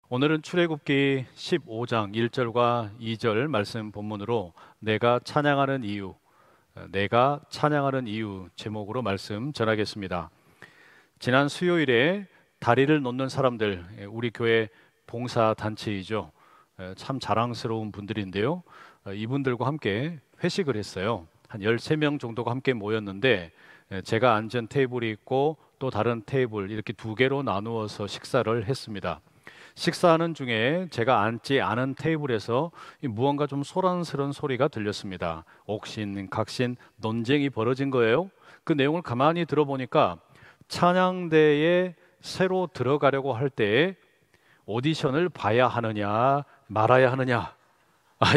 오늘은 출애굽기 15장 1절과 2절 말씀 본문으로 내가 찬양하는 이유, 내가 찬양하는 이유 제목으로 말씀 전하겠습니다. 지난 수요일에 다리를 놓는 사람들, 우리 교회 봉사단체이죠. 참 자랑스러운 분들인데요. 이분들과 함께 회식을 했어요. 한 13명 정도가 함께 모였는데 제가 앉은 테이블이 있고 또 다른 테이블 이렇게 두 개로 나누어서 식사를 했습니다. 식사하는 중에 제가 앉지 않은 테이블에서 무언가 좀 소란스러운 소리가 들렸습니다. 옥신, 각신, 논쟁이 벌어진 거예요. 그 내용을 가만히 들어보니까 찬양대에 새로 들어가려고 할 때 오디션을 봐야 하느냐 말아야 하느냐,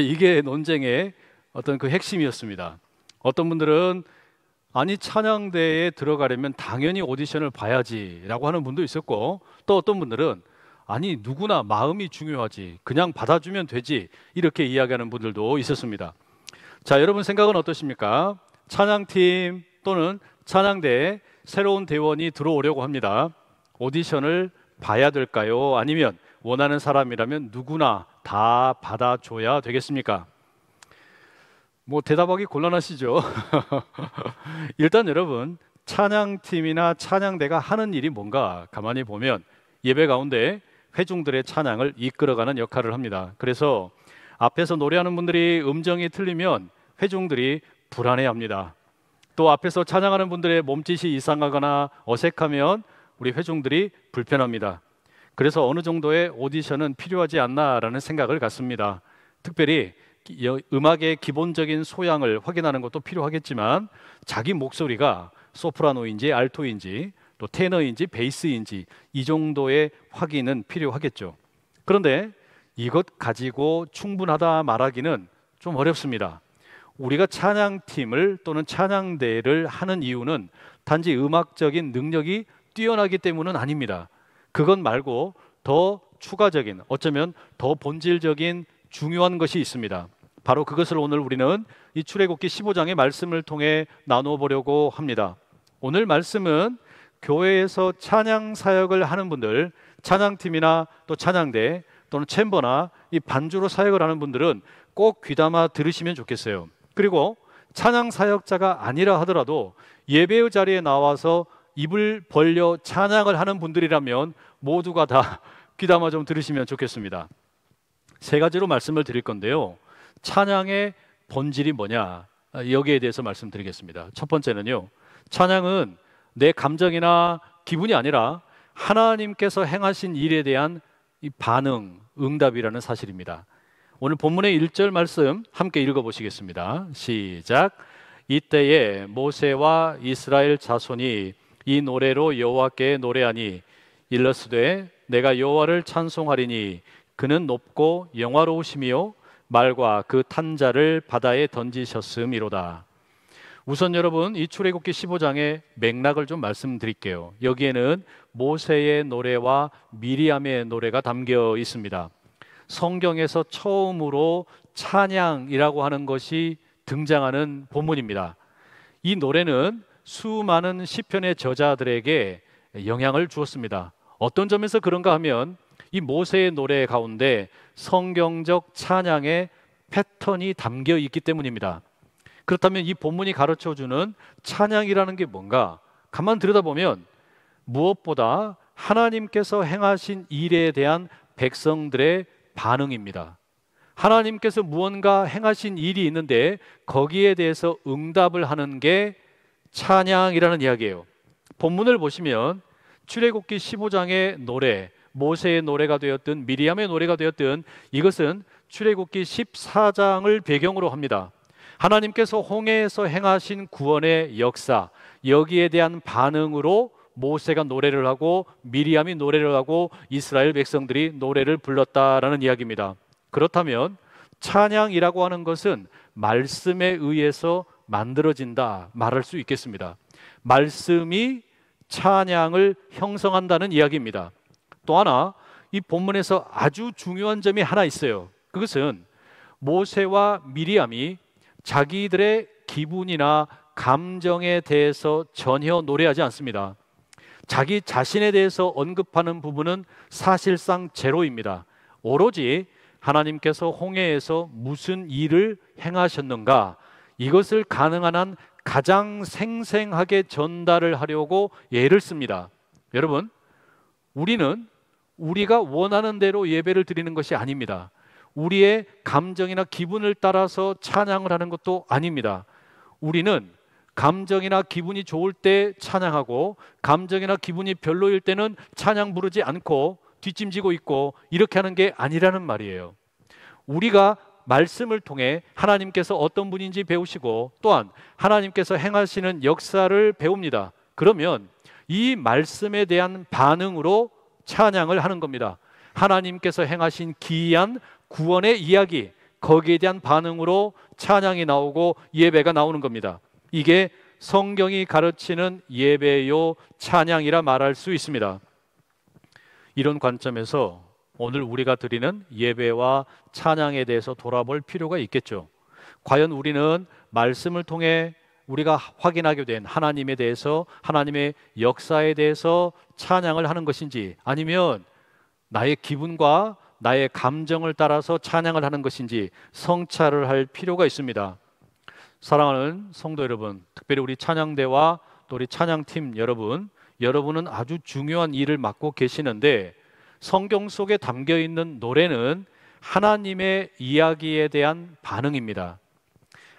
이게 논쟁의 어떤 그 핵심이었습니다. 어떤 분들은 아니 찬양대에 들어가려면 당연히 오디션을 봐야지라고 하는 분도 있었고, 또 어떤 분들은 아니 누구나 마음이 중요하지, 그냥 받아주면 되지, 이렇게 이야기하는 분들도 있었습니다. 자, 여러분 생각은 어떠십니까? 찬양팀 또는 찬양대에 새로운 대원이 들어오려고 합니다. 오디션을 봐야 될까요? 아니면 원하는 사람이라면 누구나 다 받아줘야 되겠습니까? 대답하기 곤란하시죠? 일단 여러분, 찬양팀이나 찬양대가 하는 일이 뭔가 가만히 보면 예배 가운데 회중들의 찬양을 이끌어가는 역할을 합니다. 그래서 앞에서 노래하는 분들이 음정이 틀리면 회중들이 불안해합니다. 또 앞에서 찬양하는 분들의 몸짓이 이상하거나 어색하면 우리 회중들이 불편합니다. 그래서 어느 정도의 오디션은 필요하지 않나라는 생각을 갖습니다. 특별히 음악의 기본적인 소양을 확인하는 것도 필요하겠지만 자기 목소리가 소프라노인지 알토인지 또 테너인지 베이스인지 이 정도의 확인은 필요하겠죠. 그런데 이것 가지고 충분하다 말하기는 좀 어렵습니다. 우리가 찬양팀을 또는 찬양대를 하는 이유는 단지 음악적인 능력이 뛰어나기 때문은 아닙니다. 그것 말고 더 추가적인, 어쩌면 더 본질적인 중요한 것이 있습니다. 바로 그것을 오늘 우리는 이 출애굽기 15장의 말씀을 통해 나누어 보려고 합니다. 오늘 말씀은 교회에서 찬양 사역을 하는 분들, 찬양팀이나 또 찬양대 또는 챔버나 이 반주로 사역을 하는 분들은 꼭 귀담아 들으시면 좋겠어요. 그리고 찬양 사역자가 아니라 하더라도 예배의 자리에 나와서 입을 벌려 찬양을 하는 분들이라면 모두가 다 귀담아 좀 들으시면 좋겠습니다. 세 가지로 말씀을 드릴 건데요. 찬양의 본질이 뭐냐, 여기에 대해서 말씀드리겠습니다. 첫 번째는요, 찬양은 내 감정이나 기분이 아니라 하나님께서 행하신 일에 대한 이 반응, 응답이라는 사실입니다. 오늘 본문의 1절 말씀 함께 읽어보시겠습니다. 시작. 이때에 모세와 이스라엘 자손이 이 노래로 여호와께 노래하니 일러스되 내가 여호와를 찬송하리니 그는 높고 영화로우시며 말과 그 탄자를 바다에 던지셨음이로다. 우선 여러분, 이 출애굽기 15장의 맥락을 좀 말씀드릴게요. 여기에는 모세의 노래와 미리암의 노래가 담겨 있습니다. 성경에서 처음으로 찬양이라고 하는 것이 등장하는 본문입니다. 이 노래는 수많은 시편의 저자들에게 영향을 주었습니다. 어떤 점에서 그런가 하면 이 모세의 노래 가운데 성경적 찬양의 패턴이 담겨 있기 때문입니다. 그렇다면 이 본문이 가르쳐주는 찬양이라는 게 뭔가? 가만 들여다보면 무엇보다 하나님께서 행하신 일에 대한 백성들의 반응입니다. 하나님께서 무언가 행하신 일이 있는데 거기에 대해서 응답을 하는 게 찬양이라는 이야기예요. 본문을 보시면 출애굽기 15장의 노래, 모세의 노래가 되었든 미리암의 노래가 되었든 이것은 출애굽기 14장을 배경으로 합니다. 하나님께서 홍해에서 행하신 구원의 역사, 여기에 대한 반응으로 모세가 노래를 하고 미리암이 노래를 하고 이스라엘 백성들이 노래를 불렀다라는 이야기입니다. 그렇다면 찬양이라고 하는 것은 말씀에 의해서 만들어진다 말할 수 있겠습니다. 말씀이 찬양을 형성한다는 이야기입니다. 또 하나, 이 본문에서 아주 중요한 점이 하나 있어요. 그것은 모세와 미리암이 자기들의 기분이나 감정에 대해서 전혀 노래하지 않습니다. 자기 자신에 대해서 언급하는 부분은 사실상 제로입니다. 오로지 하나님께서 홍해에서 무슨 일을 행하셨는가, 이것을 가능한 한 가장 생생하게 전달을 하려고 예를 씁니다. 여러분, 우리는 우리가 원하는 대로 예배를 드리는 것이 아닙니다. 우리의 감정이나 기분을 따라서 찬양을 하는 것도 아닙니다. 우리는 감정이나 기분이 좋을 때 찬양하고, 감정이나 기분이 별로일 때는 찬양 부르지 않고 뒷짐지고 있고, 이렇게 하는 게 아니라는 말이에요. 우리가 말씀을 통해 하나님께서 어떤 분인지 배우시고, 또한 하나님께서 행하시는 역사를 배웁니다. 그러면 이 말씀에 대한 반응으로 찬양을 하는 겁니다. 하나님께서 행하신 기이한 구원의 이야기, 거기에 대한 반응으로 찬양이 나오고 예배가 나오는 겁니다. 이게 성경이 가르치는 예배요 찬양이라 말할 수 있습니다. 이런 관점에서 오늘 우리가 드리는 예배와 찬양에 대해서 돌아볼 필요가 있겠죠. 과연 우리는 말씀을 통해 우리가 확인하게 된 하나님에 대해서, 하나님의 역사에 대해서 찬양을 하는 것인지, 아니면 나의 기분과 나의 감정을 따라서 찬양을 하는 것인지 성찰을 할 필요가 있습니다. 사랑하는 성도 여러분, 특별히 우리 찬양대와 또 우리 찬양팀 여러분은 아주 중요한 일을 맡고 계시는데, 성경 속에 담겨 있는 노래는 하나님의 이야기에 대한 반응입니다.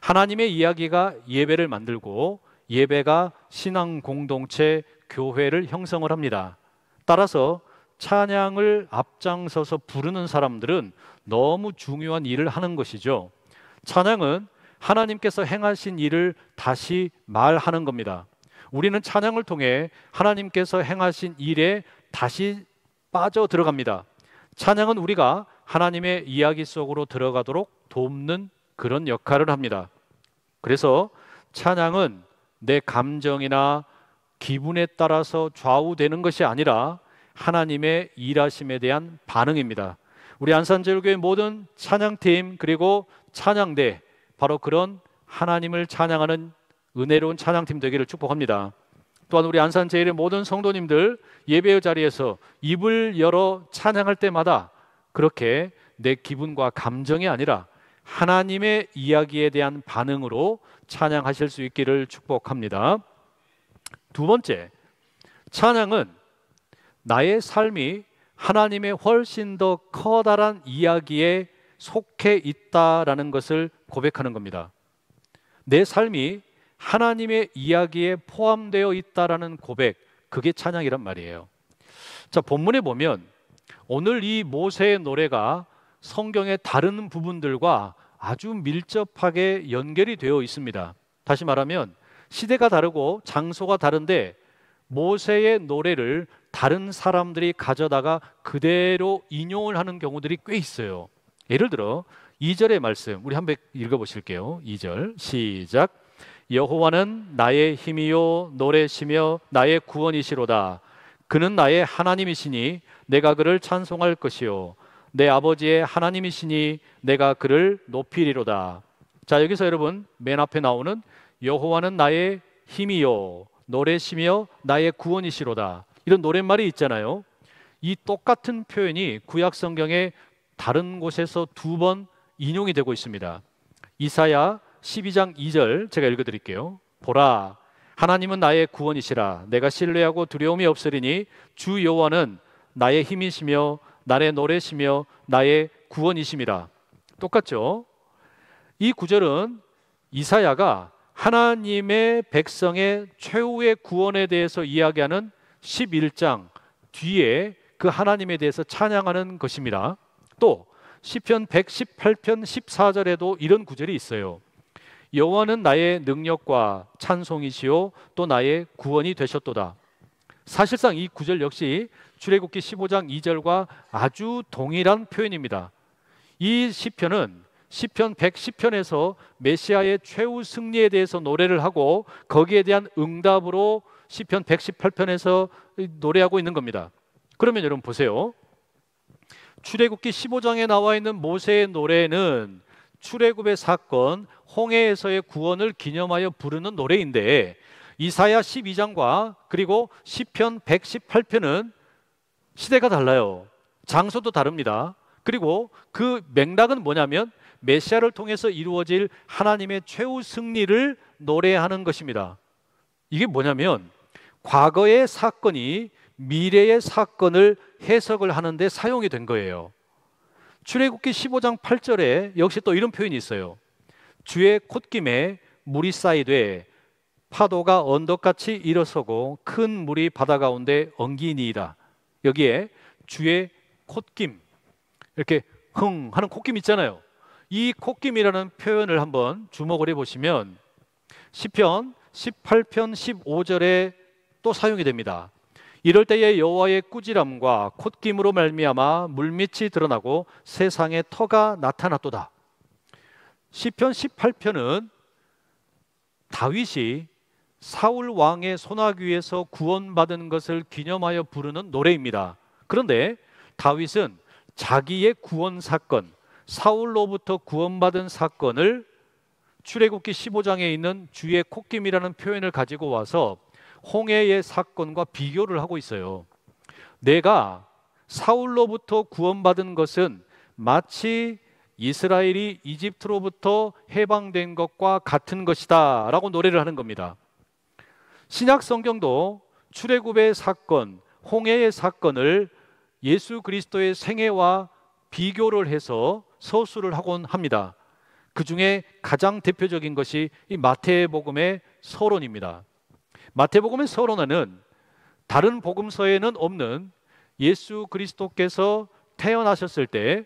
하나님의 이야기가 예배를 만들고, 예배가 신앙 공동체, 교회를 형성을 합니다. 따라서 찬양을 앞장서서 부르는 사람들은 너무 중요한 일을 하는 것이죠. 찬양은 하나님께서 행하신 일을 다시 말하는 겁니다. 우리는 찬양을 통해 하나님께서 행하신 일에 다시 빠져 들어갑니다. 찬양은 우리가 하나님의 이야기 속으로 들어가도록 돕는 그런 역할을 합니다. 그래서 찬양은 내 감정이나 기분에 따라서 좌우되는 것이 아니라 하나님의 일하심에 대한 반응입니다. 우리 안산제일교회 모든 찬양팀 그리고 찬양대, 바로 그런 하나님을 찬양하는 은혜로운 찬양팀 되기를 축복합니다. 또한 우리 안산제일의 모든 성도님들, 예배의 자리에서 입을 열어 찬양할 때마다 그렇게 내 기분과 감정이 아니라 하나님의 이야기에 대한 반응으로 찬양하실 수 있기를 축복합니다. 두 번째, 찬양은 나의 삶이 하나님의 훨씬 더 커다란 이야기에 속해 있다라는 것을 고백하는 겁니다. 내 삶이 하나님의 이야기에 포함되어 있다라는 고백, 그게 찬양이란 말이에요. 자, 본문에 보면 오늘 이 모세의 노래가 성경의 다른 부분들과 아주 밀접하게 연결이 되어 있습니다. 다시 말하면 시대가 다르고 장소가 다른데 모세의 노래를 다른 사람들이 가져다가 그대로 인용을 하는 경우들이 꽤 있어요. 예를 들어 2절의 말씀 우리 한번 읽어보실게요. 2절 시작. 여호와는 나의 힘이요 노래시며 나의 구원이시로다. 그는 나의 하나님이시니 내가 그를 찬송할 것이요 내 아버지의 하나님이시니 내가 그를 높이리로다. 자, 여기서 여러분 맨 앞에 나오는 여호와는 나의 힘이요 노래시며 나의 구원이시로다, 이런 노랫말이 있잖아요. 이 똑같은 표현이 구약 성경의 다른 곳에서 두 번 인용이 되고 있습니다. 이사야 12장 2절 제가 읽어드릴게요. 보라, 하나님은 나의 구원이시라. 내가 신뢰하고 두려움이 없으리니 주 여호와는 나의 힘이시며 나의 노래시며 나의 구원이심이라. 똑같죠? 이 구절은 이사야가 하나님의 백성의 최후의 구원에 대해서 이야기하는 11장 뒤에 그 하나님에 대해서 찬양하는 것입니다. 또 시편 118편 14절에도 이런 구절이 있어요. 여호와는 나의 능력과 찬송이시요 또 나의 구원이 되셨도다. 사실상 이 구절 역시 출애굽기 15장 2절과 아주 동일한 표현입니다. 이 시편은 시편 110편에서 메시아의 최후 승리에 대해서 노래를 하고 거기에 대한 응답으로 시편 118편에서 노래하고 있는 겁니다. 그러면 여러분 보세요. 출애굽기 15장에 나와 있는 모세의 노래는 출애굽의 사건, 홍해에서의 구원을 기념하여 부르는 노래인데, 이사야 12장과 그리고 시편 118편은 시대가 달라요. 장소도 다릅니다. 그리고 그 맥락은 뭐냐면 메시아를 통해서 이루어질 하나님의 최후 승리를 노래하는 것입니다. 이게 뭐냐면 과거의 사건이 미래의 사건을 해석을 하는데 사용이 된 거예요. 출애굽기 15장 8절에 역시 또 이런 표현이 있어요. 주의 콧김에 물이 쌓이되 파도가 언덕같이 일어서고 큰 물이 바다 가운데 엉기니이다. 여기에 주의 콧김, 이렇게 흥 하는 콧김 있잖아요. 이 콧김이라는 표현을 한번 주목을 해보시면 시편 18편 15절에 또 사용이 됩니다. 이럴 때에 여호와의 꾸지람과 콧김으로 말미암아 물밑이 드러나고 세상에 터가 나타났도다. 시편 18편은 다윗이 사울 왕의 소나귀에서 구원받은 것을 기념하여 부르는 노래입니다. 그런데 다윗은 자기의 구원 사건, 사울로부터 구원받은 사건을 출애굽기 15장에 있는 주의 콧김이라는 표현을 가지고 와서 홍해의 사건과 비교를 하고 있어요. 내가 사울로부터 구원받은 것은 마치 이스라엘이 이집트로부터 해방된 것과 같은 것이다 라고 노래를 하는 겁니다. 신약 성경도 출애굽의 사건, 홍해의 사건을 예수 그리스도의 생애와 비교를 해서 서술을 하곤 합니다. 그 중에 가장 대표적인 것이 이 마태복음의 서론입니다. 마태복음의 서론에는 다른 복음서에는 없는 예수 그리스도께서 태어나셨을 때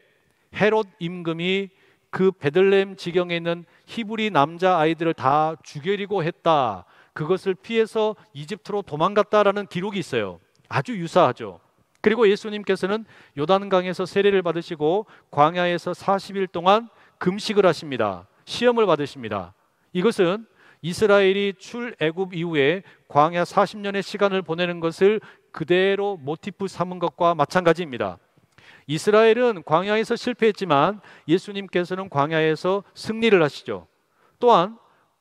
헤롯 임금이 그 베들레헴 지경에 있는 히브리 남자 아이들을 다 죽이려고 했다. 그것을 피해서 이집트로 도망갔다라는 기록이 있어요. 아주 유사하죠. 그리고 예수님께서는 요단강에서 세례를 받으시고 광야에서 40일 동안 금식을 하십니다. 시험을 받으십니다. 이것은 이스라엘이 출애굽 이후에 광야 40년의 시간을 보내는 것을 그대로 모티프 삼은 것과 마찬가지입니다. 이스라엘은 광야에서 실패했지만 예수님께서는 광야에서 승리를 하시죠. 또한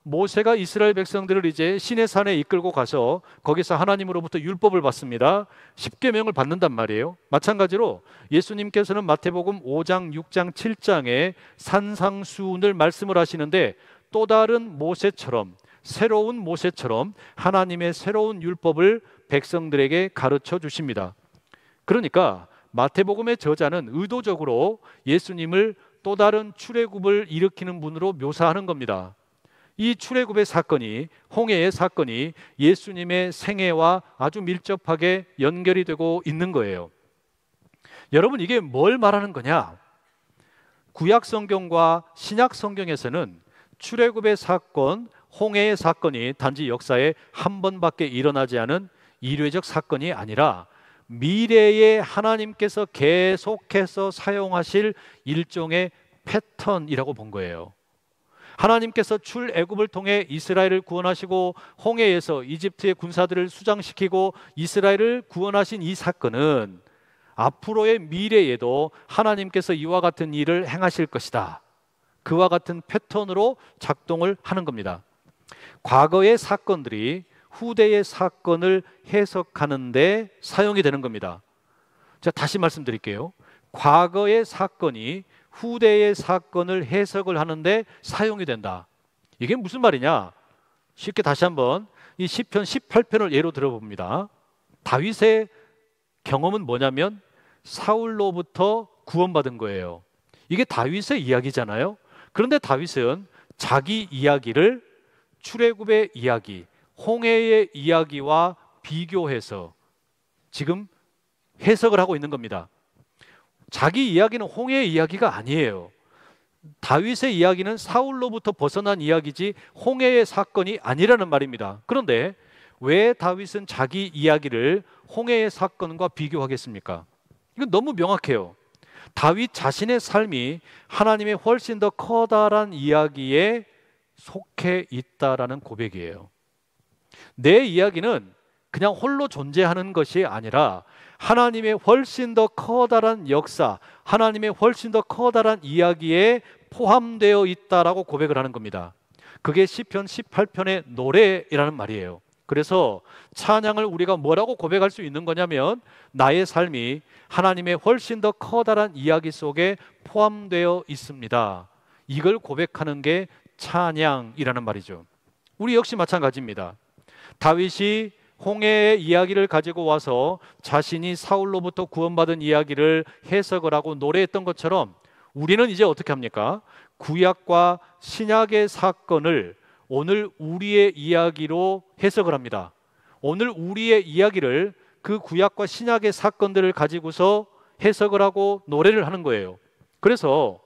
모세가 이스라엘 백성들을 이제 시내산에 이끌고 가서 거기서 하나님으로부터 율법을 받습니다. 십계명을 받는단 말이에요. 마찬가지로 예수님께서는 마태복음 5장, 6장, 7장에 산상수훈을 말씀을 하시는데 또 다른 모세처럼, 새로운 모세처럼 하나님의 새로운 율법을 백성들에게 가르쳐 주십니다. 그러니까 마태복음의 저자는 의도적으로 예수님을 또 다른 출애굽을 일으키는 분으로 묘사하는 겁니다. 이 출애굽의 사건이, 홍해의 사건이 예수님의 생애와 아주 밀접하게 연결이 되고 있는 거예요. 여러분, 이게 뭘 말하는 거냐? 구약 성경과 신약 성경에서는 출애굽의 사건, 홍해의 사건이 단지 역사에 한 번밖에 일어나지 않은 이례적 사건이 아니라 미래에 하나님께서 계속해서 사용하실 일종의 패턴이라고 본 거예요. 하나님께서 출애굽을 통해 이스라엘을 구원하시고 홍해에서 이집트의 군사들을 수장시키고 이스라엘을 구원하신 이 사건은 앞으로의 미래에도 하나님께서 이와 같은 일을 행하실 것이다. 그와 같은 패턴으로 작동을 하는 겁니다. 과거의 사건들이 후대의 사건을 해석하는 데 사용이 되는 겁니다. 자, 다시 말씀드릴게요. 과거의 사건이 후대의 사건을 해석을 하는데 사용이 된다. 이게 무슨 말이냐? 쉽게 다시 한번 이 시편 18편을 예로 들어봅니다. 다윗의 경험은 뭐냐면 사울로부터 구원받은 거예요. 이게 다윗의 이야기잖아요. 그런데 다윗은 자기 이야기를 출애굽의 이야기, 홍해의 이야기와 비교해서 지금 해석을 하고 있는 겁니다. 자기 이야기는 홍해의 이야기가 아니에요. 다윗의 이야기는 사울로부터 벗어난 이야기지 홍해의 사건이 아니라는 말입니다. 그런데 왜 다윗은 자기 이야기를 홍해의 사건과 비교하겠습니까? 이건 너무 명확해요. 다윗 자신의 삶이 하나님의 훨씬 더 커다란 이야기에 속해 있다라는 고백이에요. 내 이야기는 그냥 홀로 존재하는 것이 아니라 하나님의 훨씬 더 커다란 역사, 하나님의 훨씬 더 커다란 이야기에 포함되어 있다라고 고백을 하는 겁니다. 그게 시편 18편의 노래라는 말이에요. 그래서 찬양을 우리가 뭐라고 고백할 수 있는 거냐면 나의 삶이 하나님의 훨씬 더 커다란 이야기 속에 포함되어 있습니다. 이걸 고백하는 게 찬양이라는 말이죠. 우리 역시 마찬가지입니다. 다윗이 홍해의 이야기를 가지고 와서 자신이 사울로부터 구원받은 이야기를 해석을 하고 노래했던 것처럼 우리는 이제 어떻게 합니까? 구약과 신약의 사건을 오늘 우리의 이야기로 해석을 합니다. 오늘 우리의 이야기를 그 구약과 신약의 사건들을 가지고서 해석을 하고 노래를 하는 거예요. 그래서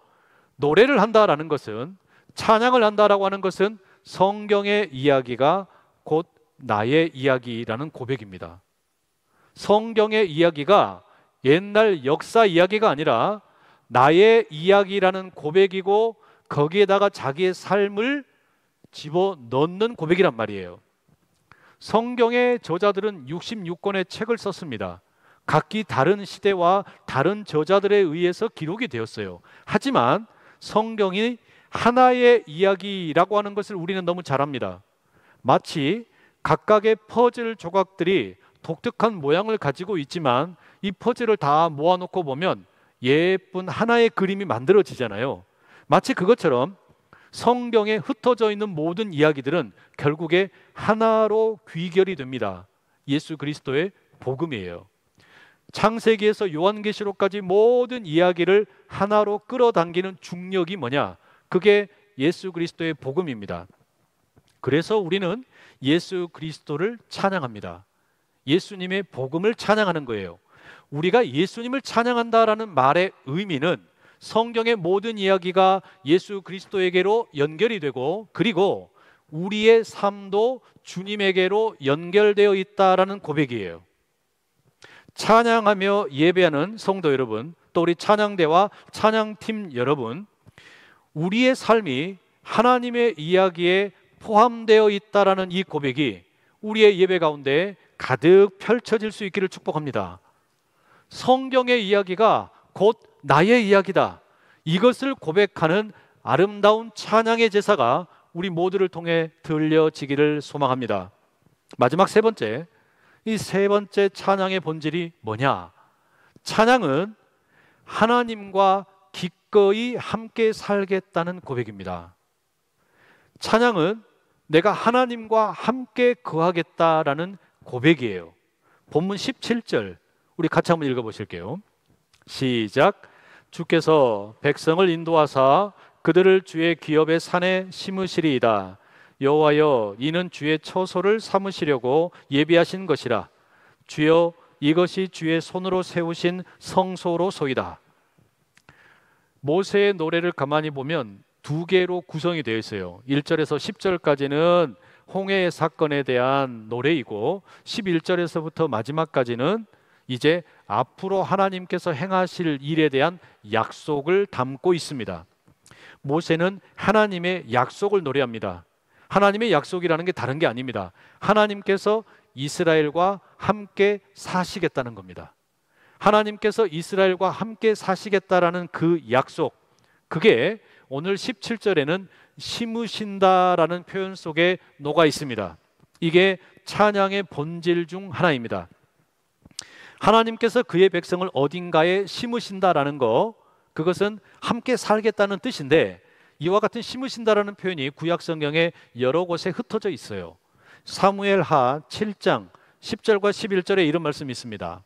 노래를 한다라는 것은, 찬양을 한다라고 하는 것은 성경의 이야기가 곧 나의 이야기라는 고백입니다. 성경의 이야기가 옛날 역사 이야기가 아니라 나의 이야기라는 고백이고 거기에다가 자기의 삶을 집어넣는 고백이란 말이에요. 성경의 저자들은 66권의 책을 썼습니다. 각기 다른 시대와 다른 저자들에 의해서 기록이 되었어요. 하지만 성경이 하나의 이야기라고 하는 것을 우리는 너무 잘 압니다. 마치 각각의 퍼즐 조각들이 독특한 모양을 가지고 있지만 이 퍼즐을 다 모아놓고 보면 예쁜 하나의 그림이 만들어지잖아요. 마치 그것처럼 성경에 흩어져 있는 모든 이야기들은 결국에 하나로 귀결이 됩니다. 예수 그리스도의 복음이에요. 창세기에서 요한계시록까지 모든 이야기를 하나로 끌어당기는 중력이 뭐냐? 그게 예수 그리스도의 복음입니다. 그래서 우리는 예수 그리스도를 찬양합니다. 예수님의 복음을 찬양하는 거예요. 우리가 예수님을 찬양한다라는 말의 의미는 성경의 모든 이야기가 예수 그리스도에게로 연결이 되고, 그리고 우리의 삶도 주님에게로 연결되어 있다라는 고백이에요. 찬양하며 예배하는 성도 여러분, 또 우리 찬양대와 찬양팀 여러분, 우리의 삶이 하나님의 이야기에 포함되어 있다라는 이 고백이 우리의 예배 가운데 가득 펼쳐질 수 있기를 축복합니다. 성경의 이야기가 곧 나의 이야기다. 이것을 고백하는 아름다운 찬양의 제사가 우리 모두를 통해 들려지기를 소망합니다. 마지막 세 번째, 이 세 번째 찬양의 본질이 뭐냐? 찬양은 하나님과 기꺼이 함께 살겠다는 고백입니다. 찬양은 내가 하나님과 함께 거하겠다라는 고백이에요. 본문 17절 우리 같이 한번 읽어보실게요. 시작. 주께서 백성을 인도하사 그들을 주의 기업의 산에 심으시리이다. 여호와여, 이는 주의 처소를 삼으시려고 예비하신 것이라. 주여, 이것이 주의 손으로 세우신 성소로소이다. 모세의 노래를 가만히 보면 두 개로 구성이 되어 있어요. 1절에서 10절까지는 홍해의 사건에 대한 노래이고 11절에서부터 마지막까지는 이제 앞으로 하나님께서 행하실 일에 대한 약속을 담고 있습니다. 모세는 하나님의 약속을 노래합니다. 하나님의 약속이라는 게 다른 게 아닙니다. 하나님께서 이스라엘과 함께 사시겠다는 겁니다. 하나님께서 이스라엘과 함께 사시겠다라는 그 약속, 그게 오늘 17절에는 심으신다라는 표현 속에 녹아 있습니다. 이게 찬양의 본질 중 하나입니다. 하나님께서 그의 백성을 어딘가에 심으신다라는 거, 그것은 함께 살겠다는 뜻인데, 이와 같은 심으신다라는 표현이 구약 성경에 여러 곳에 흩어져 있어요. 사무엘하 7장 10절과 11절에 이런 말씀이 있습니다.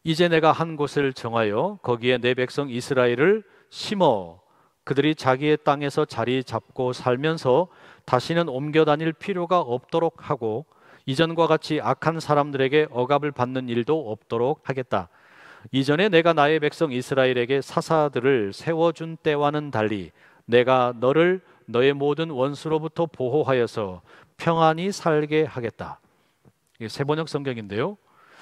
이제 내가 한 곳을 정하여 거기에 내 백성 이스라엘을 심어 그들이 자기의 땅에서 자리 잡고 살면서 다시는 옮겨 다닐 필요가 없도록 하고 이전과 같이 악한 사람들에게 억압을 받는 일도 없도록 하겠다. 이전에 내가 나의 백성 이스라엘에게 사사들을 세워준 때와는 달리 내가 너를 너의 모든 원수로부터 보호하여서 평안히 살게 하겠다. 이게 세번역 성경인데요,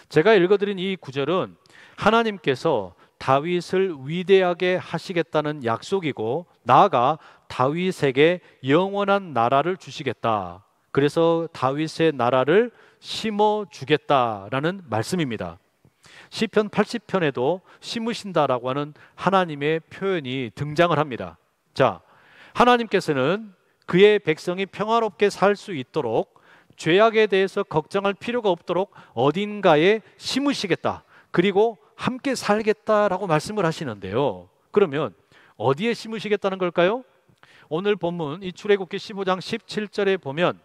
제가 읽어드린 이 구절은 하나님께서 다윗을 위대하게 하시겠다는 약속이고, 나아가 다윗에게 영원한 나라를 주시겠다. 그래서 다윗의 나라를 심어주겠다라는 말씀입니다. 시편 80편에도 심으신다라고 하는 하나님의 표현이 등장을 합니다. 자, 하나님께서는 그의 백성이 평화롭게 살 수 있도록 죄악에 대해서 걱정할 필요가 없도록 어딘가에 심으시겠다. 그리고 함께 살겠다라고 말씀을 하시는데요. 그러면 어디에 심으시겠다는 걸까요? 오늘 본문 이 출애굽기 15장 17절에 보면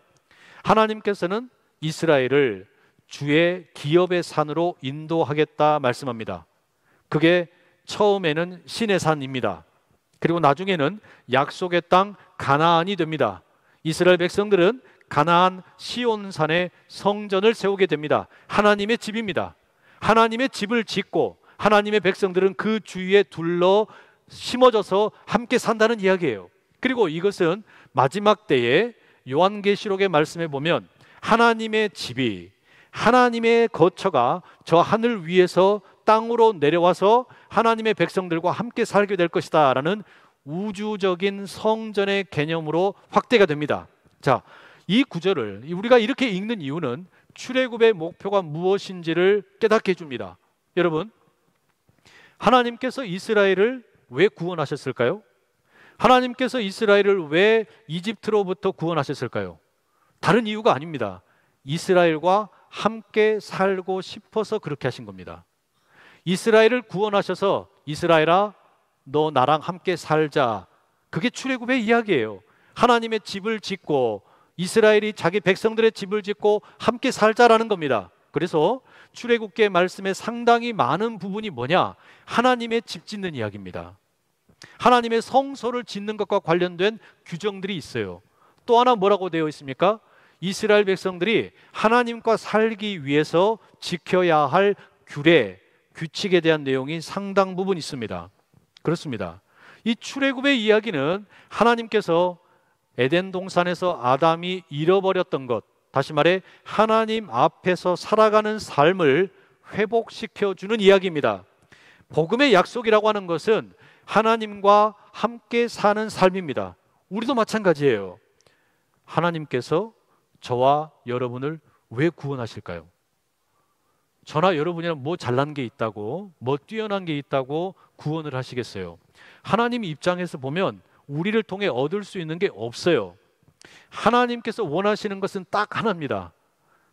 하나님께서는 이스라엘을 주의 기업의 산으로 인도하겠다 말씀합니다. 그게 처음에는 시내산입니다. 그리고 나중에는 약속의 땅 가나안이 됩니다. 이스라엘 백성들은 가나안 시온산에 성전을 세우게 됩니다. 하나님의 집입니다. 하나님의 집을 짓고 하나님의 백성들은 그 주위에 둘러 심어져서 함께 산다는 이야기예요. 그리고 이것은 마지막 때에 요한계시록의 말씀에 보면 하나님의 집이, 하나님의 거처가 저 하늘 위에서 땅으로 내려와서 하나님의 백성들과 함께 살게 될 것이다 라는 우주적인 성전의 개념으로 확대가 됩니다. 자, 이 구절을 우리가 이렇게 읽는 이유는 출애굽의 목표가 무엇인지를 깨닫게 해줍니다. 여러분, 하나님께서 이스라엘을 왜 구원하셨을까요? 하나님께서 이스라엘을 왜 이집트로부터 구원하셨을까요? 다른 이유가 아닙니다. 이스라엘과 함께 살고 싶어서 그렇게 하신 겁니다. 이스라엘을 구원하셔서 이스라엘아 너 나랑 함께 살자. 그게 출애굽의 이야기예요. 하나님의 집을 짓고 이스라엘이 자기 백성들의 집을 짓고 함께 살자라는 겁니다. 그래서 출애굽기의 말씀에 상당히 많은 부분이 뭐냐? 하나님의 집 짓는 이야기입니다. 하나님의 성소를 짓는 것과 관련된 규정들이 있어요. 또 하나 뭐라고 되어 있습니까? 이스라엘 백성들이 하나님과 살기 위해서 지켜야 할 규례, 규칙에 대한 내용이 상당 부분 있습니다. 그렇습니다. 이 출애굽의 이야기는 하나님께서 에덴 동산에서 아담이 잃어버렸던 것, 다시 말해 하나님 앞에서 살아가는 삶을 회복시켜주는 이야기입니다. 복음의 약속이라고 하는 것은 하나님과 함께 사는 삶입니다. 우리도 마찬가지예요. 하나님께서 저와 여러분을 왜 구원하실까요? 저나 여러분이랑 뭐 잘난 게 있다고, 뭐 뛰어난 게 있다고 구원을 하시겠어요? 하나님 입장에서 보면 우리를 통해 얻을 수 있는 게 없어요. 하나님께서 원하시는 것은 딱 하나입니다.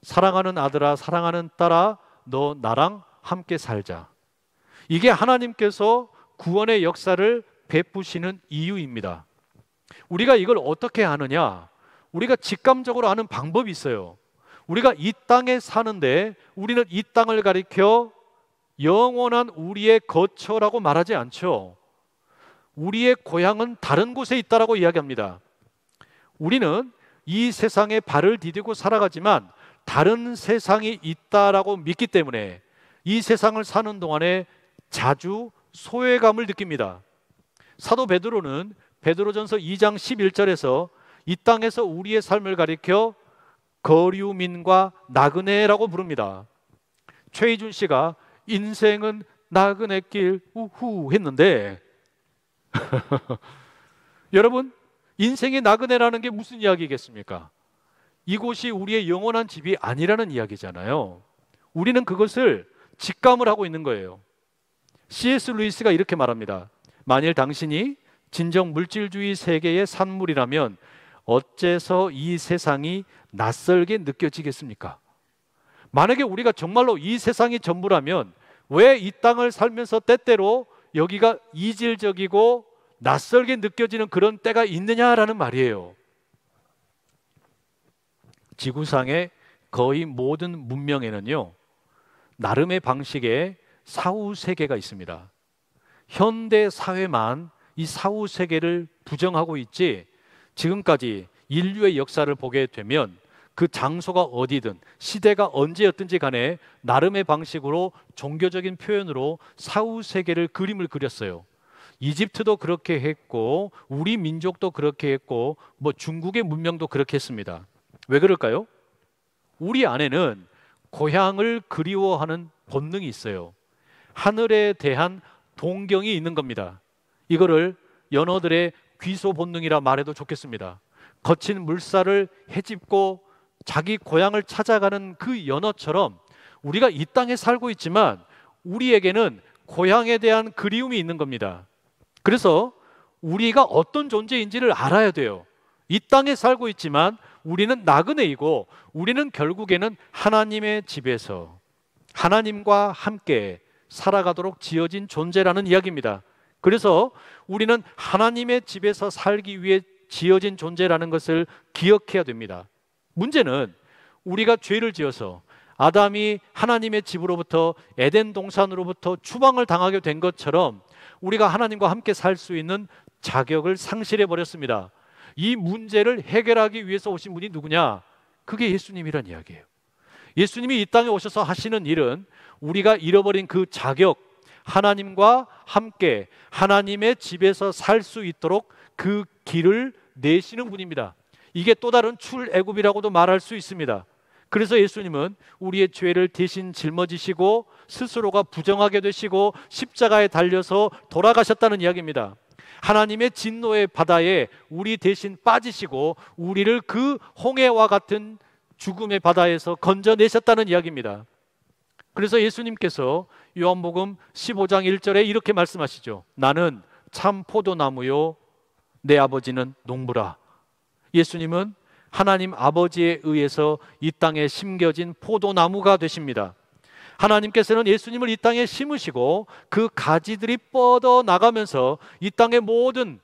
사랑하는 아들아, 사랑하는 딸아, 너 나랑 함께 살자. 이게 하나님께서 구원의 역사를 베푸시는 이유입니다. 우리가 이걸 어떻게 아느냐? 우리가 직감적으로 아는 방법이 있어요. 우리가 이 땅에 사는데 우리는 이 땅을 가리켜 영원한 우리의 거처라고 말하지 않죠. 우리의 고향은 다른 곳에 있다라고 이야기합니다. 우리는 이 세상에 발을 디디고 살아가지만 다른 세상이 있다라고 믿기 때문에 이 세상을 사는 동안에 자주 소외감을 느낍니다. 사도 베드로는 베드로전서 2장 11절에서 이 땅에서 우리의 삶을 가리켜 거류민과 나그네라고 부릅니다. 최희준 씨가 인생은 나그네길 우후 했는데 여러분, 인생의 나그네라는 게 무슨 이야기겠습니까? 이곳이 우리의 영원한 집이 아니라는 이야기잖아요. 우리는 그것을 직감을 하고 있는 거예요. C.S. 루이스가 이렇게 말합니다. 만일 당신이 진정 물질주의 세계의 산물이라면 어째서 이 세상이 낯설게 느껴지겠습니까? 만약에 우리가 정말로 이 세상이 전부라면 왜 이 땅을 살면서 때때로 여기가 이질적이고 낯설게 느껴지는 그런 때가 있느냐라는 말이에요. 지구상의 거의 모든 문명에는요, 나름의 방식의 사후세계가 있습니다. 현대 사회만 이 사후세계를 부정하고 있지, 지금까지 인류의 역사를 보게 되면 그 장소가 어디든 시대가 언제였든지 간에 나름의 방식으로 종교적인 표현으로 사후세계를 그림을 그렸어요. 이집트도 그렇게 했고 우리 민족도 그렇게 했고 뭐 중국의 문명도 그렇게 했습니다. 왜 그럴까요? 우리 안에는 고향을 그리워하는 본능이 있어요. 하늘에 대한 동경이 있는 겁니다. 이거를 연어들의 귀소 본능이라 말해도 좋겠습니다. 거친 물살을 헤집고 자기 고향을 찾아가는 그 연어처럼 우리가 이 땅에 살고 있지만 우리에게는 고향에 대한 그리움이 있는 겁니다. 그래서 우리가 어떤 존재인지를 알아야 돼요. 이 땅에 살고 있지만 우리는 나그네이고 우리는 결국에는 하나님의 집에서 하나님과 함께 살아가도록 지어진 존재라는 이야기입니다. 그래서 우리는 하나님의 집에서 살기 위해 지어진 존재라는 것을 기억해야 됩니다. 문제는 우리가 죄를 지어서 아담이 하나님의 집으로부터 에덴 동산으로부터 추방을 당하게 된 것처럼 우리가 하나님과 함께 살 수 있는 자격을 상실해 버렸습니다. 이 문제를 해결하기 위해서 오신 분이 누구냐? 그게 예수님이란 이야기예요. 예수님이 이 땅에 오셔서 하시는 일은 우리가 잃어버린 그 자격, 하나님과 함께 하나님의 집에서 살 수 있도록 그 길을 내시는 분입니다. 이게 또 다른 출애굽이라고도 말할 수 있습니다. 그래서 예수님은 우리의 죄를 대신 짊어지시고 스스로가 부정하게 되시고 십자가에 달려서 돌아가셨다는 이야기입니다. 하나님의 진노의 바다에 우리 대신 빠지시고 우리를 그 홍해와 같은 죽음의 바다에서 건져내셨다는 이야기입니다. 그래서 예수님께서 요한복음 15장 1절에 이렇게 말씀하시죠. 나는 참 포도나무요 내 아버지는 농부라. 예수님은 하나님 아버지에 의해서 이 땅에 심겨진 포도나무가 되십니다. 하나님께서는 예수님을 이 땅에 심으시고 그 가지들이 뻗어 나가면서 이 땅의 모든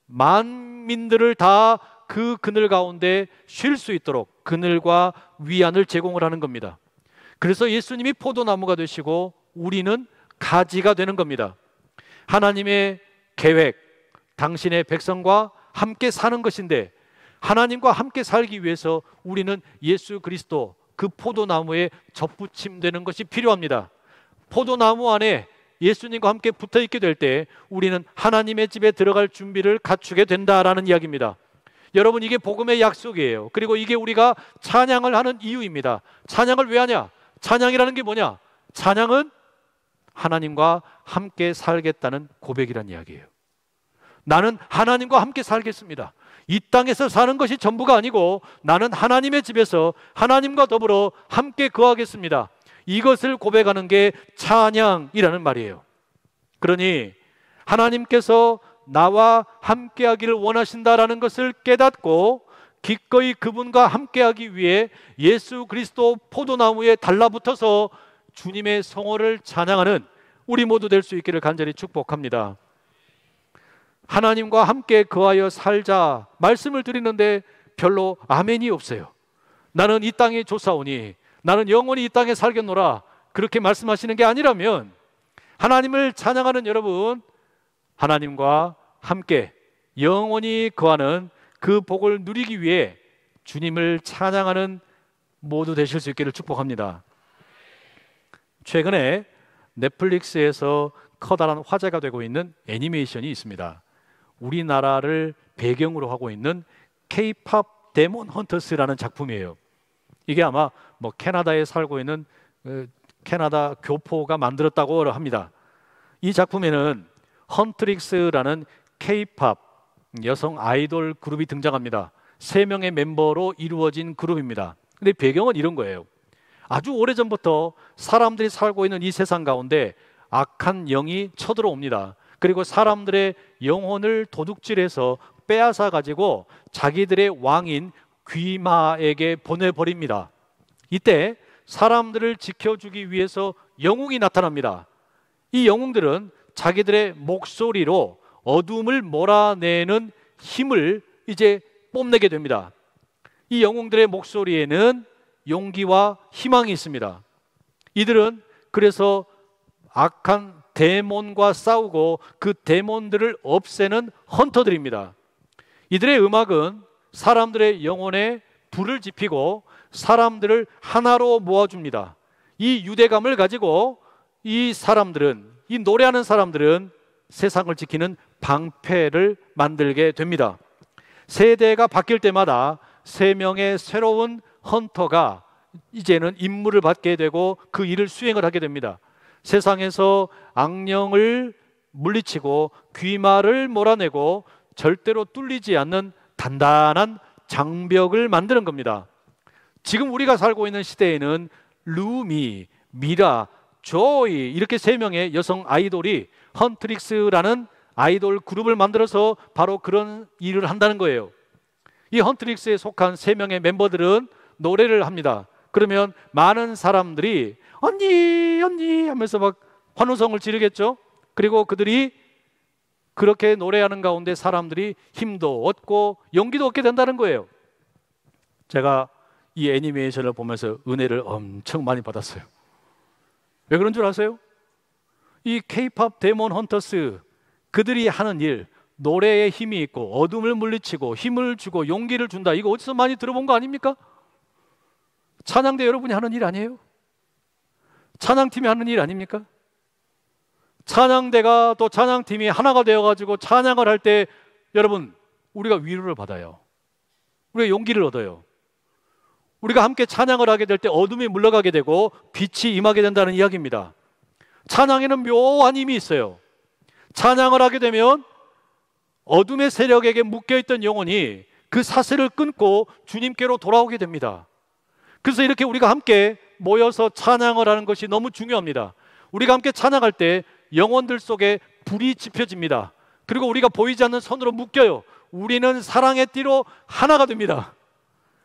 만민들을 다 그 그늘 가운데 쉴 수 있도록 그늘과 위안을 제공을 하는 겁니다. 그래서 예수님이 포도나무가 되시고 우리는 가지가 되는 겁니다. 하나님의 계획, 당신의 백성과 함께 사는 것인데 하나님과 함께 살기 위해서 우리는 예수 그리스도 그 포도나무에 접붙임되는 것이 필요합니다. 포도나무 안에 예수님과 함께 붙어 있게 될 때 우리는 하나님의 집에 들어갈 준비를 갖추게 된다라는 이야기입니다. 여러분, 이게 복음의 약속이에요. 그리고 이게 우리가 찬양을 하는 이유입니다. 찬양을 왜 하냐? 찬양이라는 게 뭐냐? 찬양은 하나님과 함께 살겠다는 고백이란 이야기예요. 나는 하나님과 함께 살겠습니다. 이 땅에서 사는 것이 전부가 아니고 나는 하나님의 집에서 하나님과 더불어 함께 거하겠습니다. 이것을 고백하는 게 찬양이라는 말이에요. 그러니 하나님께서 나와 함께하기를 원하신다라는 것을 깨닫고 기꺼이 그분과 함께하기 위해 예수 그리스도 포도나무에 달라붙어서 주님의 성호를 찬양하는 우리 모두 될 수 있기를 간절히 축복합니다. 하나님과 함께 거하여 살자 말씀을 드리는데 별로 아멘이 없어요. 나는 이 땅에 좋사오니 나는 영원히 이 땅에 살겠노라 그렇게 말씀하시는 게 아니라면 하나님을 찬양하는 여러분, 하나님과 함께 영원히 거하는 그 복을 누리기 위해 주님을 찬양하는 모두 되실 수 있기를 축복합니다. 최근에 넷플릭스에서 커다란 화제가 되고 있는 애니메이션이 있습니다. 우리나라를 배경으로 하고 있는 K-팝 데몬 헌터스라는 작품이에요. 이게 아마 캐나다에 살고 있는 캐나다 교포가 만들었다고 합니다. 이 작품에는 헌트릭스라는 K-팝 여성 아이돌 그룹이 등장합니다. 3명의 멤버로 이루어진 그룹입니다. 근데 배경은 이런 거예요. 아주 오래전부터 사람들이 살고 있는 이 세상 가운데 악한 영이 쳐들어옵니다. 그리고 사람들의 영혼을 도둑질해서 빼앗아 가지고 자기들의 왕인 귀마에게 보내버립니다. 이때 사람들을 지켜주기 위해서 영웅이 나타납니다. 이 영웅들은 자기들의 목소리로 어둠을 몰아내는 힘을 이제 뽐내게 됩니다. 이 영웅들의 목소리에는 용기와 희망이 있습니다. 이들은 그래서 악한 데몬과 싸우고 그 데몬들을 없애는 헌터들입니다. 이들의 음악은 사람들의 영혼에 불을 지피고 사람들을 하나로 모아줍니다. 이 유대감을 가지고 이 노래하는 사람들은 세상을 지키는 방패를 만들게 됩니다. 세대가 바뀔 때마다 3명의 새로운 헌터가 이제는 임무를 받게 되고 그 일을 수행을 하게 됩니다. 세상에서 악령을 물리치고 귀마를 몰아내고 절대로 뚫리지 않는 단단한 장벽을 만드는 겁니다. 지금 우리가 살고 있는 시대에는 루미, 미라, 조이 이렇게 3명의 여성 아이돌이 헌트릭스라는 아이돌 그룹을 만들어서 바로 그런 일을 한다는 거예요. 이 헌트릭스에 속한 3명의 멤버들은 노래를 합니다. 그러면 많은 사람들이 언니 언니 하면서 막 환호성을 지르겠죠. 그리고 그들이 그렇게 노래하는 가운데 사람들이 힘도 얻고 용기도 얻게 된다는 거예요. 제가 이 애니메이션을 보면서 은혜를 엄청 많이 받았어요. 왜 그런 줄 아세요? 이 K-팝 데몬 헌터스, 그들이 하는 일, 노래에 힘이 있고 어둠을 물리치고 힘을 주고 용기를 준다. 이거 어디서 많이 들어본 거 아닙니까? 찬양대 여러분이 하는 일 아니에요? 찬양팀이 하는 일 아닙니까? 찬양대가 또 찬양팀이 하나가 되어가지고 찬양을 할 때 여러분, 우리가 위로를 받아요. 우리가 용기를 얻어요. 우리가 함께 찬양을 하게 될 때 어둠이 물러가게 되고 빛이 임하게 된다는 이야기입니다. 찬양에는 묘한 힘이 있어요. 찬양을 하게 되면 어둠의 세력에게 묶여있던 영혼이 그 사슬을 끊고 주님께로 돌아오게 됩니다. 그래서 이렇게 우리가 함께 모여서 찬양을 하는 것이 너무 중요합니다. 우리가 함께 찬양할 때 영혼들 속에 불이 지펴집니다. 그리고 우리가 보이지 않는 선으로 묶여요. 우리는 사랑의 띠로 하나가 됩니다.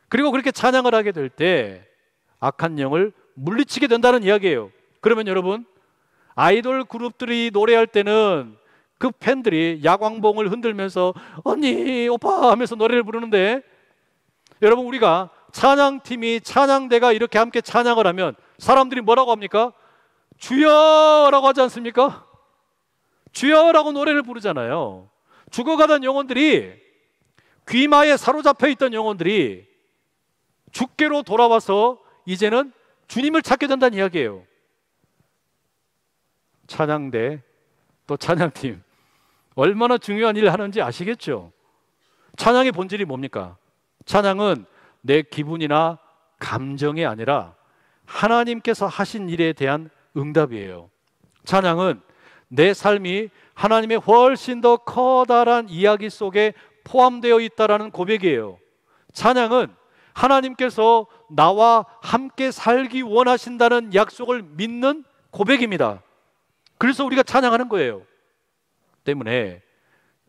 그리고 그렇게 찬양을 하게 될 때 악한 영을 물리치게 된다는 이야기예요. 그러면 여러분, 아이돌 그룹들이 노래할 때는 그 팬들이 야광봉을 흔들면서 언니, 오빠 하면서 노래를 부르는데, 여러분, 우리가 찬양팀이, 찬양대가 이렇게 함께 찬양을 하면 사람들이 뭐라고 합니까? 주여라고 하지 않습니까? 주여라고 노래를 부르잖아요. 죽어가던 영혼들이, 귀마에 사로잡혀 있던 영혼들이 주께로 돌아와서 이제는 주님을 찾게 된다는 이야기예요. 찬양대 또 찬양팀, 얼마나 중요한 일을 하는지 아시겠죠? 찬양의 본질이 뭡니까? 찬양은 내 기분이나 감정이 아니라 하나님께서 하신 일에 대한 응답이에요. 찬양은 내 삶이 하나님의 훨씬 더 커다란 이야기 속에 포함되어 있다는 고백이에요. 찬양은 하나님께서 나와 함께 살기 원하신다는 약속을 믿는 고백입니다. 그래서 우리가 찬양하는 거예요. 때문에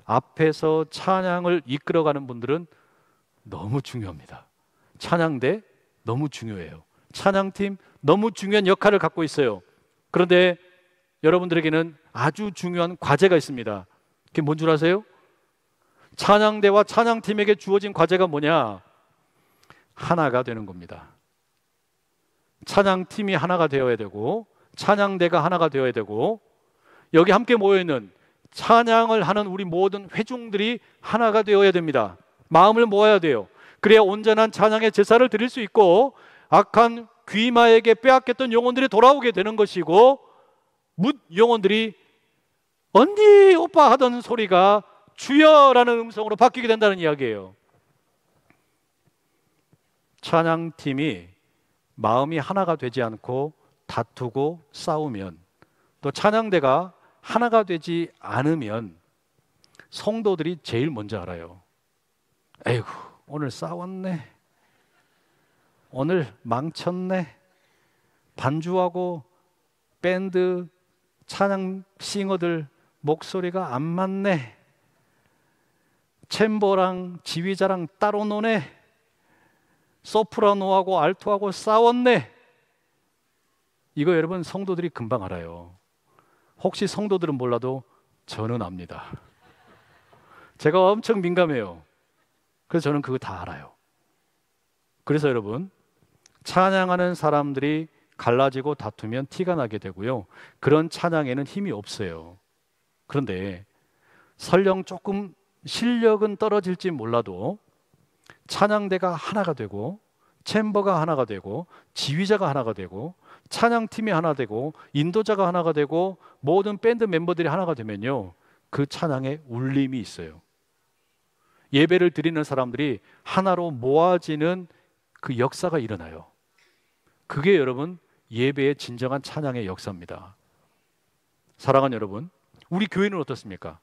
앞에서 찬양을 이끌어가는 분들은 너무 중요합니다. 찬양대 너무 중요해요. 찬양팀 너무 중요한 역할을 갖고 있어요. 그런데 여러분들에게는 아주 중요한 과제가 있습니다. 그게 뭔 줄 아세요? 찬양대와 찬양팀에게 주어진 과제가 뭐냐? 하나가 되는 겁니다. 찬양팀이 하나가 되어야 되고 찬양대가 하나가 되어야 되고, 여기 함께 모여있는 찬양을 하는 우리 모든 회중들이 하나가 되어야 됩니다. 마음을 모아야 돼요. 그래야 온전한 찬양의 제사를 드릴 수 있고 악한 귀마에게 빼앗겼던 영혼들이 돌아오게 되는 것이고, 뭇 영혼들이 언니 오빠 하던 소리가 주여라는 음성으로 바뀌게 된다는 이야기예요. 찬양팀이 마음이 하나가 되지 않고 다투고 싸우면, 또 찬양대가 하나가 되지 않으면 성도들이 제일 먼저 알아요. 에이구, 오늘 싸웠네, 오늘 망쳤네, 반주하고 밴드 찬양 싱어들 목소리가 안 맞네, 챔버랑 지휘자랑 따로 노네, 소프라노하고 알토하고 싸웠네. 이거 여러분 성도들이 금방 알아요. 혹시 성도들은 몰라도 저는 압니다. 제가 엄청 민감해요. 그래서 저는 그거 다 알아요. 그래서 여러분, 찬양하는 사람들이 갈라지고 다투면 티가 나게 되고요, 그런 찬양에는 힘이 없어요. 그런데 설령 조금 실력은 떨어질지 몰라도 찬양대가 하나가 되고 챔버가 하나가 되고 지휘자가 하나가 되고 찬양팀이 하나 되고 인도자가 하나가 되고 모든 밴드 멤버들이 하나가 되면요, 그 찬양에 울림이 있어요. 예배를 드리는 사람들이 하나로 모아지는 그 역사가 일어나요. 그게 여러분 예배의 진정한 찬양의 역사입니다. 사랑하는 여러분, 우리 교회는 어떻습니까?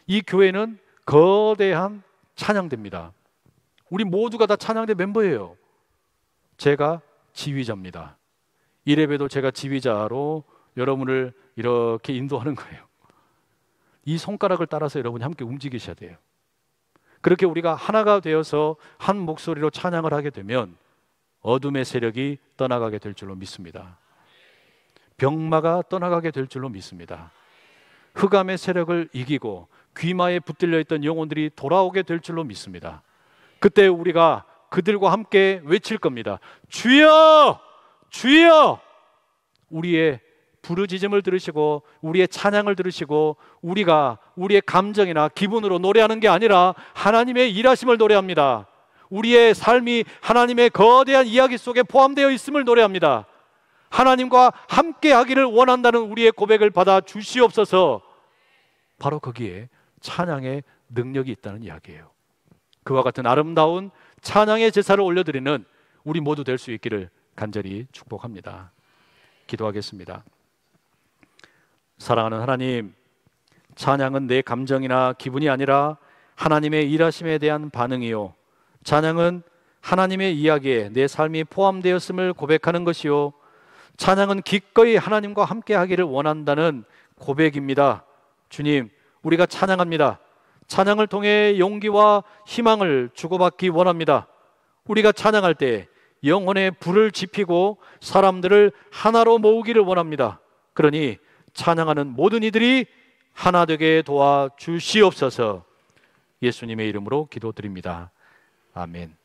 이 교회는 거대한 찬양대입니다. 우리 모두가 다 찬양대 멤버예요. 제가 지휘자입니다. 이래봬도 제가 지휘자로 여러분을 이렇게 인도하는 거예요. 이 손가락을 따라서 여러분이 함께 움직이셔야 돼요. 그렇게 우리가 하나가 되어서 한 목소리로 찬양을 하게 되면 어둠의 세력이 떠나가게 될 줄로 믿습니다. 병마가 떠나가게 될 줄로 믿습니다. 흑암의 세력을 이기고 귀마에 붙들려 있던 영혼들이 돌아오게 될 줄로 믿습니다. 그때 우리가 그들과 함께 외칠 겁니다. 주여! 주여! 우리의 부르짖음을 들으시고 우리의 찬양을 들으시고 우리가 우리의 감정이나 기분으로 노래하는 게 아니라 하나님의 일하심을 노래합니다. 우리의 삶이 하나님의 거대한 이야기 속에 포함되어 있음을 노래합니다. 하나님과 함께 하기를 원한다는 우리의 고백을 받아 주시옵소서. 바로 거기에 찬양의 능력이 있다는 이야기예요. 그와 같은 아름다운 찬양의 제사를 올려드리는 우리 모두 될 수 있기를 간절히 축복합니다. 기도하겠습니다. 사랑하는 하나님, 찬양은 내 감정이나 기분이 아니라 하나님의 일하심에 대한 반응이요, 찬양은 하나님의 이야기에 내 삶이 포함되었음을 고백하는 것이요, 찬양은 기꺼이 하나님과 함께 하기를 원한다는 고백입니다. 주님, 우리가 찬양합니다. 찬양을 통해 용기와 희망을 주고받기 원합니다. 우리가 찬양할 때 영혼의 불을 지피고 사람들을 하나로 모으기를 원합니다. 그러니 찬양하는 모든 이들이 하나 되게 도와 주시옵소서. 예수님의 이름으로 기도드립니다. 아멘.